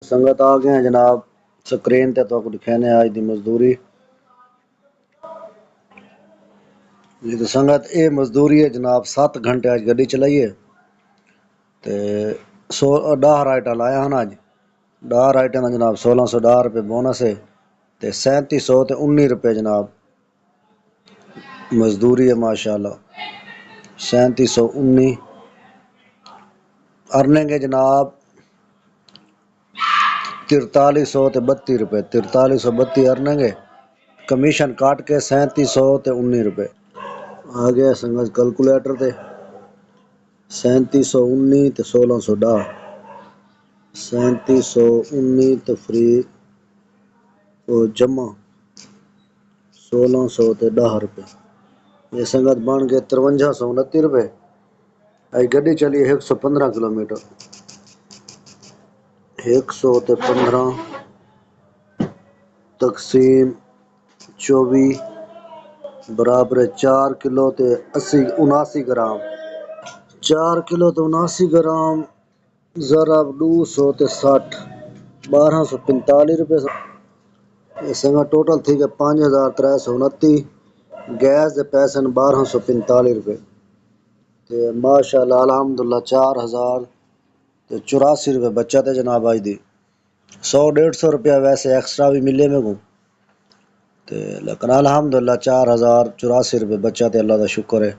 संगत आ गए हैं जनाब स्क्रीन ते तो दिखाने आज दी मजदूरी जी। तो संगत ये मजदूरी है जनाब 7 घंटे आज गड्डी चलाई है ते 10 राइटा लाया हैं अज 10 राइटें का जनाब 1610 रुपये बोनस है ते 3700 ते 19 रुपये जनाब मजदूरी है माशाल्लाह 3719 अर्निंग है जनाब 4300 ते 32 रुपये 4332 अर्निंग है कमीशन काट के 3700 ते 19 रुपये आ गया संगत कैलकुलेटर ते 3719 ते 1610 3719 ते फ्री और जमा 1600 ते 10 रुपये ये संगत बन गए 5329 रुपये। अज गड्डी चली 115 किलोमीटर 115 तकसीम 24 बराबर 4 किलो ते 79 ग्राम 4 किलो तो 79 ग्राम ज़रा 200 ते 60 1245 रुपये संगत टोटल थी गया 5329 गैस के पैसे 1245 रुपये ते माशाल्लाह अल्हम्दुलिल्लाह 4084 रुपये बचत है जनाब आज दी 100-150 रुपया वैसे एक्स्ट्रा भी मिले मेरे को ते लेकिन अल्हम्दुलिल्लाह 4084 रुपये बचत है अल्लाह का शुक्र है।